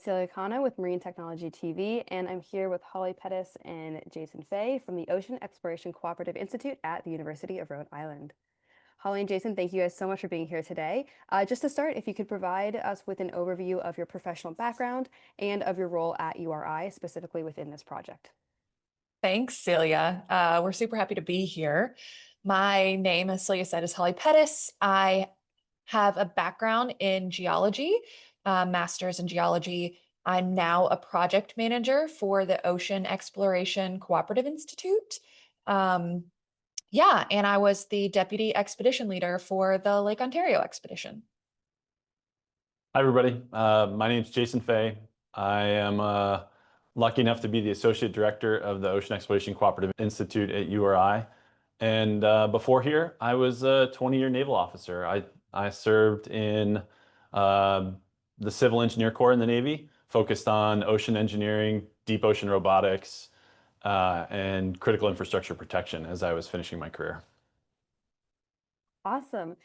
Celia Khanna with Marine Technology TV, and I'm here with Holly Pettus and Jason Fahy from the Ocean Exploration Cooperative Institute at the University of Rhode Island. Holly and Jason, thank you guys so much for being here today. Just to start, if you could provide us with an overview of your professional background and of your role at URI, specifically within this project. Thanks, Celia. We're super happy to be here. My name, as Celia said, is Holly Pettus. I have a background in geology, master's in geology. I'm now a project manager for the Ocean Exploration Cooperative Institute. And I was the deputy expedition leader for the Lake Ontario expedition. Hi, everybody. My name is Jason Fahy. I am lucky enough to be the Associate Director of the Ocean Exploration Cooperative Institute at URI. And before here, I was a 20-year naval officer. I served in the Civil Engineer Corps in the Navy, focused on ocean engineering, deep ocean robotics, and critical infrastructure protection as I was finishing my career. Awesome.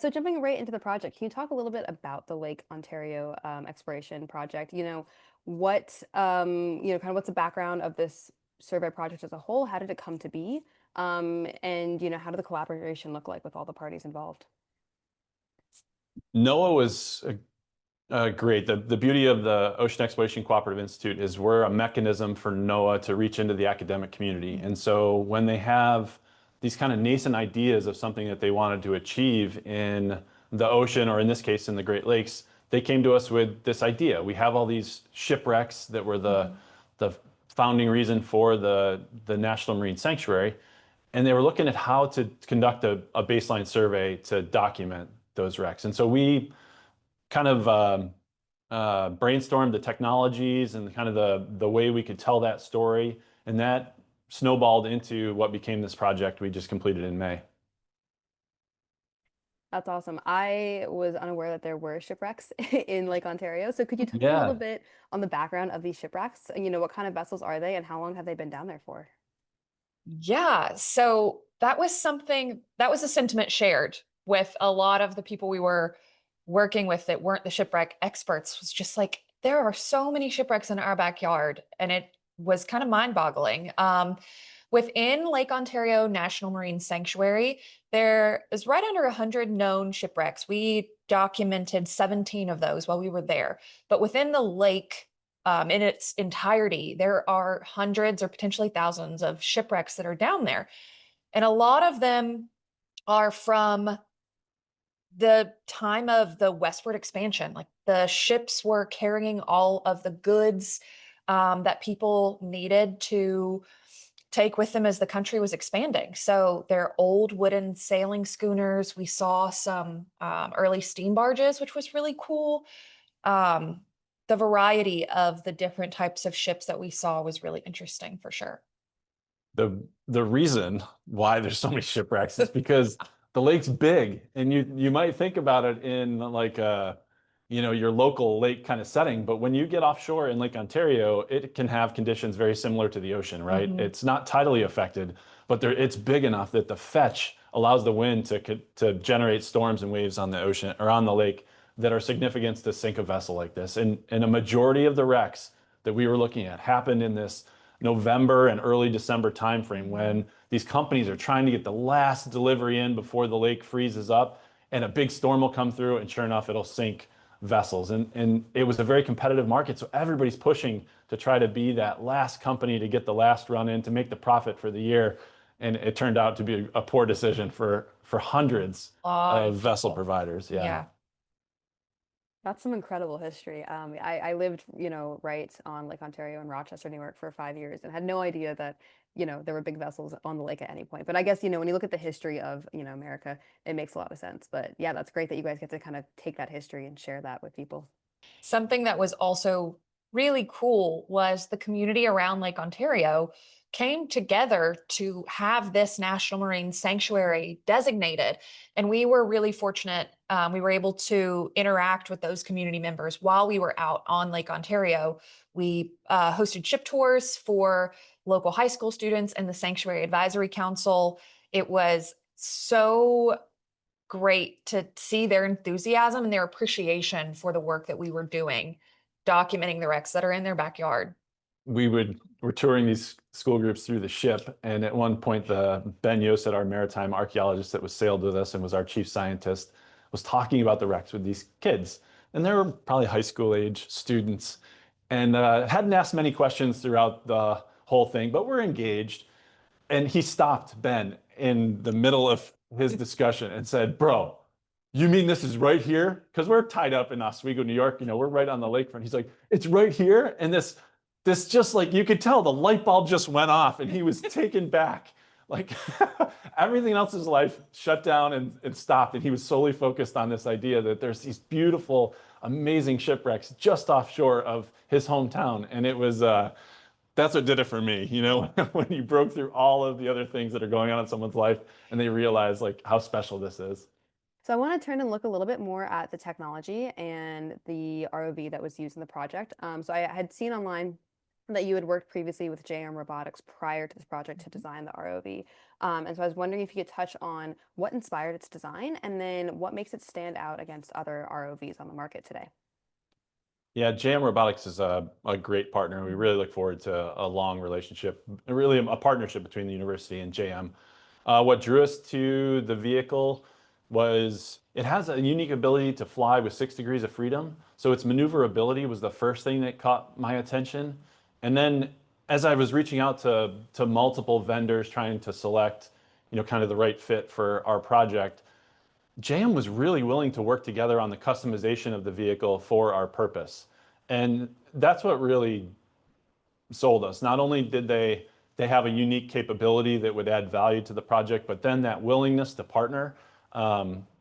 So jumping right into the project, can you talk a little bit about the Lake Ontario exploration project? Kind of what's the background of this survey project as a whole? How did it come to be? And how did the collaboration look like with all the parties involved? NOAA was great. The beauty of the Ocean Exploration Cooperative Institute is we're a mechanism for NOAA to reach into the academic community. And so when they have these kind of nascent ideas of something that they wanted to achieve in the ocean, or in this case, in the Great Lakes, they came to us with this idea. We have all these shipwrecks that were the founding reason for the National Marine Sanctuary. And they were looking at how to conduct a baseline survey to document those wrecks. And so we kind of brainstormed the technologies and kind of the way we could tell that story. And that snowballed into what became this project we just completed in May. That's awesome. I was unaware that there were shipwrecks in Lake Ontario. So could you talk a Yeah. little bit on the background of these shipwrecks? And what kind of vessels are they and how long have they been down there for? Yeah, so that was a sentiment shared with a lot of the people we were working with that weren't the shipwreck experts. Was just like, there are so many shipwrecks in our backyard, and it was kind of mind-boggling. Within Lake Ontario National Marine Sanctuary, there is right under 100 known shipwrecks. We documented 17 of those while we were there. But within the lake, in its entirety, there are hundreds or potentially thousands of shipwrecks that are down there. And a lot of them are from the time of the westward expansion. Like the ships were carrying all of the goods that people needed to take with them as the country was expanding. So they're old wooden sailing schooners. We saw some early steam barges, which was really cool. The variety of the different types of ships that we saw was really interesting for sure. The reason why there's so many shipwrecks is because the lake's big, and you might think about it in like your local lake kind of setting, but when you get offshore in Lake Ontario, it can have conditions very similar to the ocean, right? Mm-hmm. It's not tidally affected, but it's big enough that the fetch allows the wind to generate storms and waves on the ocean or on the lake that are significant to sink a vessel like this. And a majority of the wrecks that we were looking at happened in this November and early December timeframe when these companies are trying to get the last delivery in before the lake freezes up, and a big storm will come through, and sure enough, it'll sink vessels. And it was a very competitive market, so everybody's pushing to try to be that last company to get the last run in to make the profit for the year. And it turned out to be a poor decision for hundreds of vessel providers. Yeah. That's some incredible history. I lived, right on Lake Ontario in Rochester, New York for 5 years and had no idea that, there were big vessels on the lake at any point. But I guess, when you look at the history of, America, it makes a lot of sense. But yeah, that's great that you guys get to kind of take that history and share that with people. Something that was also really cool was the community around Lake Ontario came together to have this National Marine Sanctuary designated. And we were really fortunate. We were able to interact with those community members while we were out on Lake Ontario. We hosted ship tours for local high school students and the Sanctuary Advisory Council. It was so great to see their enthusiasm and their appreciation for the work that we were doing. documenting the wrecks that are in their backyard. We're touring these school groups through the ship, and at one point, Ben Yost, our maritime archaeologist that was sailed with us and was our chief scientist, was talking about the wrecks with these kids, and they were probably high school age students, and hadn't asked many questions throughout the whole thing, but were engaged. And he stopped Ben in the middle of his discussion and said, "Bro, you mean this is right here?" Because we're tied up in Oswego, New York. We're right on the lakefront. He's like, "It's right here." And this just like, you could tell the light bulb just went off and he was taken back. Like everything else in his life shut down and stopped. And he was solely focused on this idea that there's these beautiful, amazing shipwrecks just offshore of his hometown. And it was, that's what did it for me, when you broke through all of the other things that are going on in someone's life and they realize like how special this is. So I want to turn and look a little bit more at the technology and the ROV that was used in the project. So I had seen online that you had worked previously with JM Robotics prior to this project to design the ROV. And so I was wondering if you could touch on what inspired its design and then what makes it stand out against other ROVs on the market today. Yeah, JM Robotics is a great partner. We really look forward to a long relationship, really a partnership between the university and JM. What drew us to the vehicle was it has a unique ability to fly with 6 degrees of freedom. So its maneuverability was the first thing that caught my attention. And then as I was reaching out to multiple vendors trying to select, kind of the right fit for our project, JM was really willing to work together on the customization of the vehicle for our purpose. And that's what really sold us. Not only did they have a unique capability that would add value to the project, but then that willingness to partner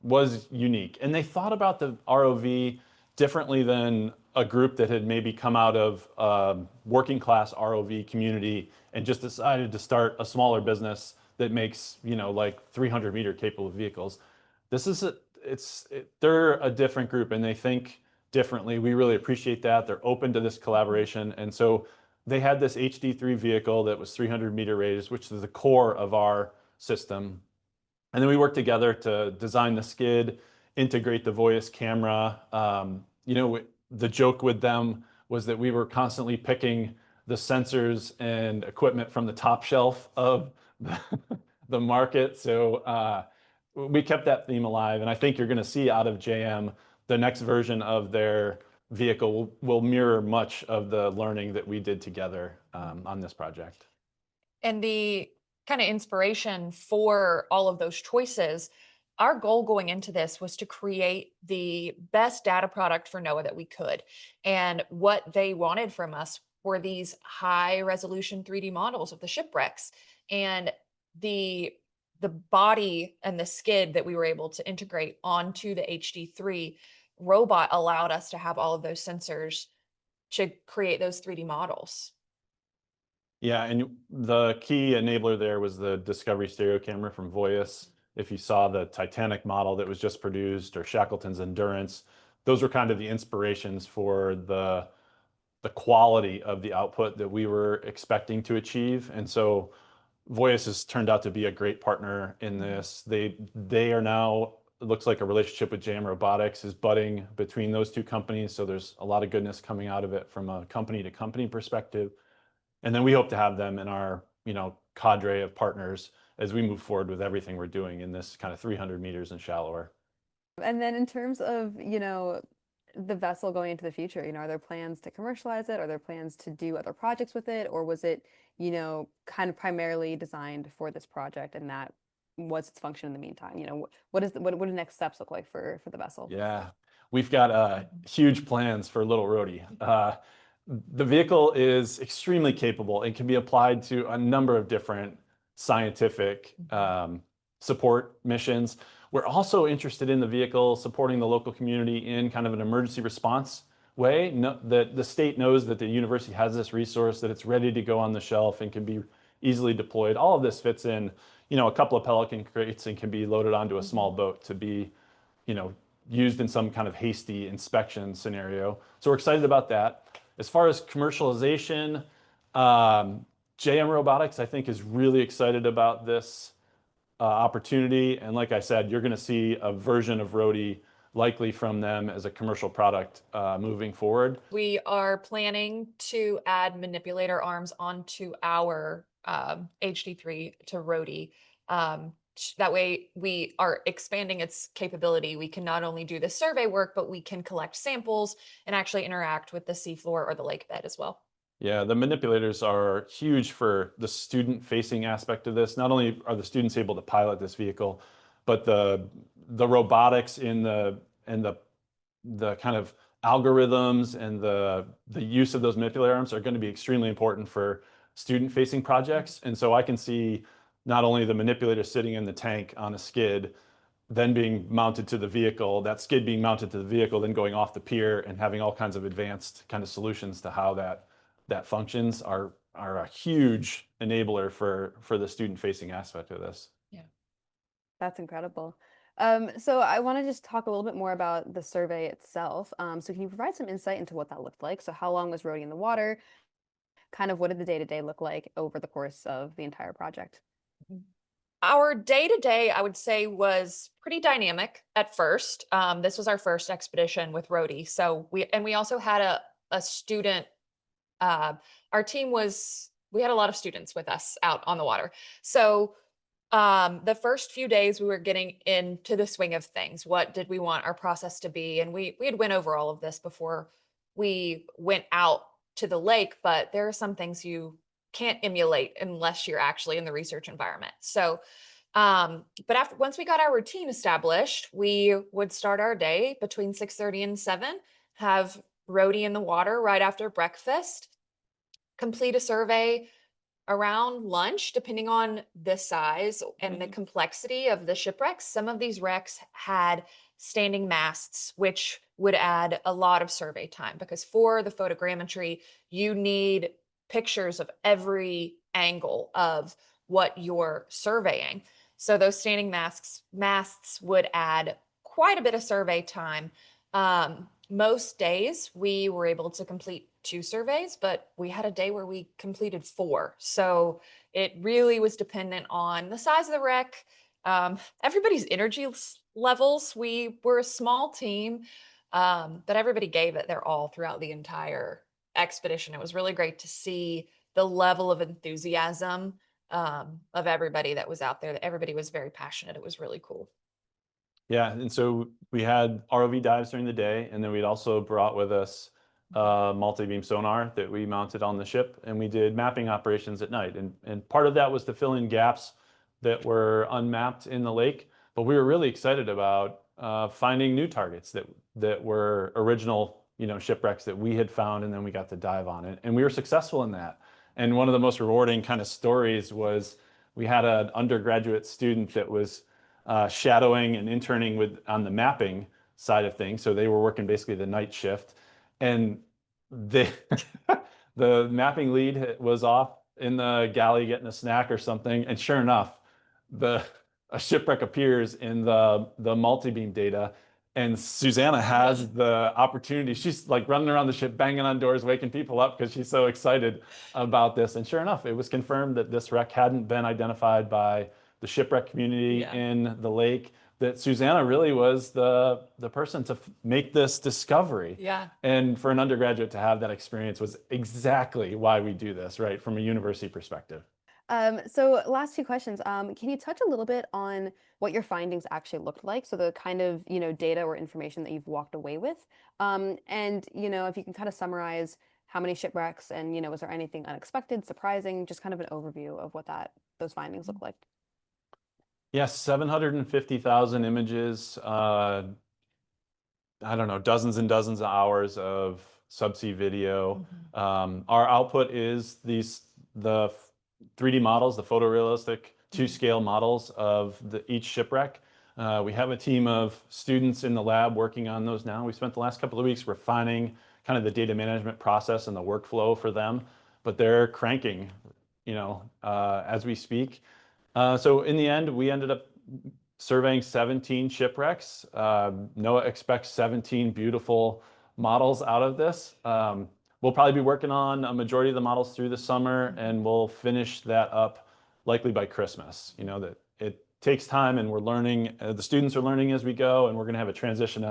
was unique. And they thought about the ROV differently than a group that had maybe come out of working class ROV community and just decided to start a smaller business that makes, like 300-meter capable vehicles. They're a different group and they think differently. We really appreciate that. They're open to this collaboration. And so they had this HD3 vehicle that was 300-meter radius, which is the core of our system. And then we worked together to design the skid, integrate the Voyis camera. The joke with them was that we were constantly picking the sensors and equipment from the top shelf of the market. So we kept that theme alive. And I think you're going to see out of JM, the next version of their vehicle will mirror much of the learning that we did together on this project. And the kind of inspiration for all of those choices, our goal going into this was to create the best data product for NOAA that we could. And what they wanted from us were these high resolution 3D models of the shipwrecks. And the body and the skid that we were able to integrate onto the HD3 robot allowed us to have all of those sensors to create those 3D models. Yeah, and the key enabler there was the Discovery stereo camera from Voyis. If you saw the Titanic model that was just produced or Shackleton's Endurance, those were kind of the inspirations for the quality of the output that we were expecting to achieve. And so Voyis has turned out to be a great partner in this. They are now, it looks like a relationship with JM Robotics is budding between those two companies. So there's a lot of goodness coming out of it from a company to company perspective. And then we hope to have them in our, cadre of partners as we move forward with everything we're doing in this kind of 300 meters and shallower. And then in terms of, the vessel going into the future, are there plans to commercialize it? Are there plans to do other projects with it? Or was it, kind of primarily designed for this project and that was its function in the meantime? What do the next steps look like for the vessel? Yeah, we've got huge plans for little Rhody. The vehicle is extremely capable and can be applied to a number of different scientific support missions. We're also interested in the vehicle supporting the local community in kind of an emergency response way. That the state knows that the university has this resource, that it's ready to go on the shelf and can be easily deployed. All of this fits in, a couple of Pelican crates and can be loaded onto a small boat to be, used in some kind of hasty inspection scenario. So we're excited about that. As far as commercialization, JM Robotics, I think, is really excited about this opportunity. And like I said, you're going to see a version of Rhody likely from them as a commercial product moving forward. We are planning to add manipulator arms onto our HD3 to Rhody. That way we are expanding its capability. We can not only do the survey work, but we can collect samples and actually interact with the seafloor or the lake bed as well. Yeah, the manipulators are huge for the student-facing aspect of this. Not only are the students able to pilot this vehicle, but the robotics in the kind of algorithms and the use of those manipulator arms are going to be extremely important for student-facing projects. And so I can see not only the manipulator sitting in the tank on a skid, then being mounted to the vehicle, that skid being mounted to the vehicle, then going off the pier and having all kinds of advanced kind of solutions to how that functions are a huge enabler for the student-facing aspect of this. Yeah. That's incredible. So I want to just talk a little bit more about the survey itself. So can you provide some insight into what that looked like? So how long was Rhody in the water? Kind of what did the day-to-day look like over the course of the entire project? Our day-to-day, I would say, was pretty dynamic at first. This was our first expedition with Rhody. So we also had a student, our team we had a lot of students with us out on the water. So the first few days we were getting into the swing of things. What did we want our process to be? And we had went over all of this before we went out to the lake, but there are some things you can't emulate unless you're actually in the research environment. So, but once we got our routine established, we would start our day between 6:30 and 7, have Rhody in the water right after breakfast, complete a survey around lunch, depending on the size and the complexity of the shipwrecks. Some of these wrecks had standing masts, which would add a lot of survey time because for the photogrammetry, you need pictures of every angle of what you're surveying. So those standing masts would add quite a bit of survey time. Most days we were able to complete 2 surveys, but we had a day where we completed 4. So it really was dependent on the size of the wreck, everybody's energy levels. We were a small team, but everybody gave it their all throughout the entire expedition. It was really great to see the level of enthusiasm of everybody that was out there. Everybody was very passionate. It was really cool. Yeah, and so we had ROV dives during the day, and then we'd also brought with us multi-beam sonar that we mounted on the ship, and we did mapping operations at night. And part of that was to fill in gaps that were unmapped in the lake, but we were really excited about finding new targets that were original, shipwrecks that we had found, and then we got to dive on it, and we were successful in that. And one of the most rewarding kind of stories was we had an undergraduate student that was shadowing and interning on the mapping side of things. So they were working basically the night shift, and the mapping lead was off in the galley getting a snack or something. And sure enough, a shipwreck appears in the multi-beam data. And Susanna has the opportunity. She's like running around the ship, banging on doors, waking people up because she's so excited about this. And sure enough, it was confirmed that this wreck hadn't been identified by the shipwreck community in the lake, that Susanna really was the person to make this discovery. Yeah. And for an undergraduate to have that experience was exactly why we do this, right, from a university perspective. So last 2 questions. Can you touch a little bit on what your findings actually looked like? So the kind of, data or information that you've walked away with. And, if you can kind of summarize how many shipwrecks and, was there anything unexpected, surprising, just kind of an overview of what those findings look like. Yes, 750,000 images, I don't know, dozens and dozens of hours of subsea video. Our output is the 3D models, the photorealistic 2-scale models of each shipwreck. We have a team of students in the lab working on those now. We spent the last couple of weeks refining kind of the data management process and the workflow for them, but they're cranking, as we speak. So in the end, we ended up surveying 17 shipwrecks. NOAA expects 17 beautiful models out of this. We'll probably be working on a majority of the models through the summer, and we'll finish that up likely by Christmas. That takes time, and we're learning, the students are learning as we go, and we're going to have a transition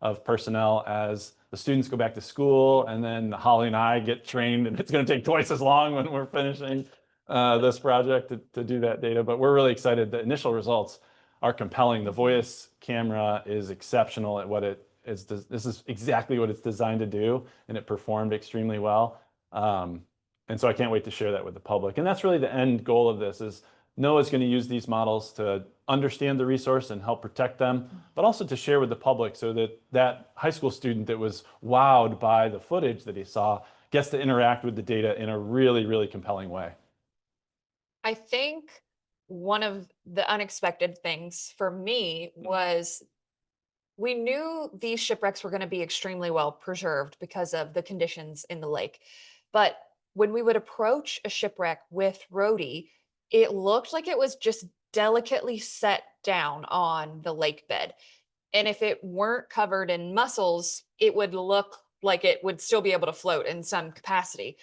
of personnel as the students go back to school, and then Holly and I get trained, and it's going to take twice as long when we're finishing this project to do that data. But we're really excited. The initial results are compelling. The voice camera is exceptional at what it is. This is exactly what it's designed to do, and it performed extremely well. And so I can't wait to share that with the public. And that's really the end goal of this, is NOAA's going to use these models to understand the resource and help protect them, but also to share with the public, so that that high school student that was wowed by the footage that he saw gets to interact with the data in a really, really compelling way. I think one of the unexpected things for me was we knew these shipwrecks were going to be extremely well preserved because of the conditions in the lake. But when we would approach a shipwreck with Rhody, it looked like it was just delicately set down on the lake bed. And if it weren't covered in mussels, it would look like it would still be able to float in some capacity.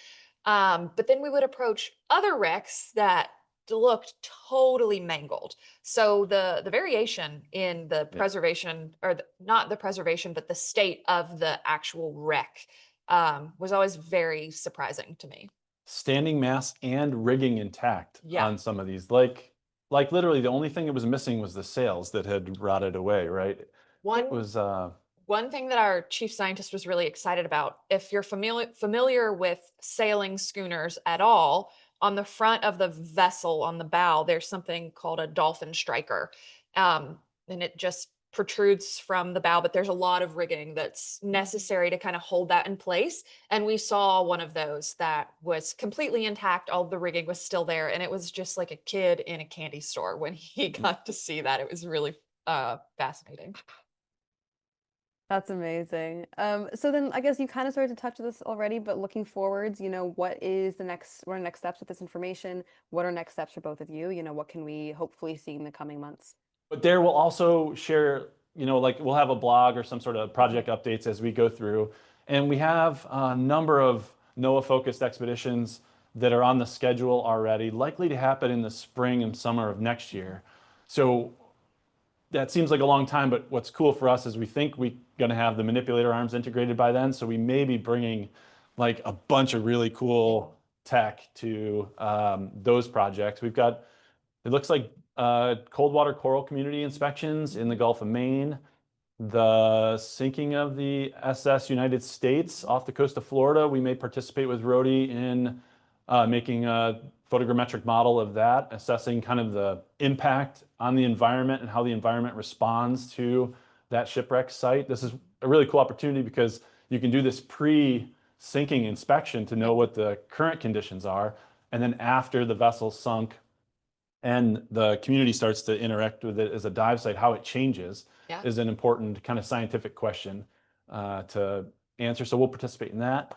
But then we would approach other wrecks that looked totally mangled. So the variation in the preservation, or not the preservation, but the state of the actual wreck was always very surprising to me. Standing mast and rigging intact Yeah. on some of these. Like literally the only thing that was missing was the sails that had rotted away, right? It was One thing that our chief scientist was really excited about, if you're familiar with sailing schooners at all, on the front of the vessel on the bow, there's something called a dolphin striker. And it just protrudes from the bow, but there's a lot of rigging that's necessary to kind of hold that in place. And we saw one of those that was completely intact. All the rigging was still there. And it was just like a kid in a candy store when he got to see that. It was really fascinating. That's amazing. So then I guess you kind of started to touch this already, but looking forwards, what are next steps with this information? What are next steps for both of you? What can we hopefully see in the coming months? But there we'll also share, like we'll have a blog or some sort of project updates as we go through. And we have a number of NOAA-focused expeditions that are on the schedule already, likely to happen in the spring and summer of next year. So that seems like a long time, but what's cool for us is we think we're going to have the manipulator arms integrated by then. So we may be bringing like a bunch of really cool tech to those projects. We've got, it looks like cold water coral community inspections in the Gulf of Maine, the sinking of the SS United States off the coast of Florida. We may participate with Rhody in making a photogrammetric model of that, assessing kind of the impact on the environment and how the environment responds to that shipwreck site. This is a really cool opportunity because you can do this pre-sinking inspection to know what the current conditions are. And then after the vessel sunk and the community starts to interact with it as a dive site, how it changes is an important kind of scientific question to answer. So we'll participate in that.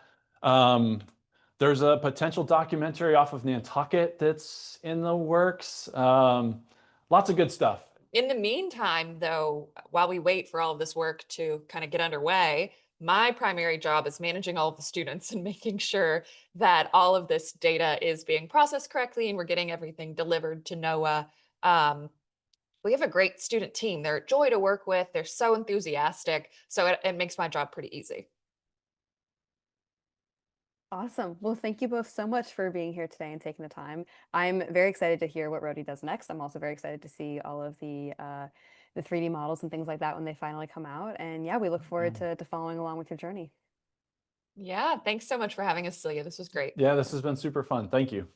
There's a potential documentary off of Nantucket that's in the works. Lots of good stuff. In the meantime, though, while we wait for all of this work to kind of get underway, my primary job is managing all of the students and making sure that all of this data is being processed correctly and we're getting everything delivered to NOAA. We have a great student team. They're a joy to work with. They're so enthusiastic. So it makes my job pretty easy. Awesome. Well, thank you both so much for being here today and taking the time. I'm very excited to hear what Rhody does next. I'm also very excited to see all of the 3D models and things like that when they finally come out. And yeah, we look forward to following along with your journey. Yeah, thanks so much for having us, Celia. This was great. Yeah, this has been super fun. Thank you.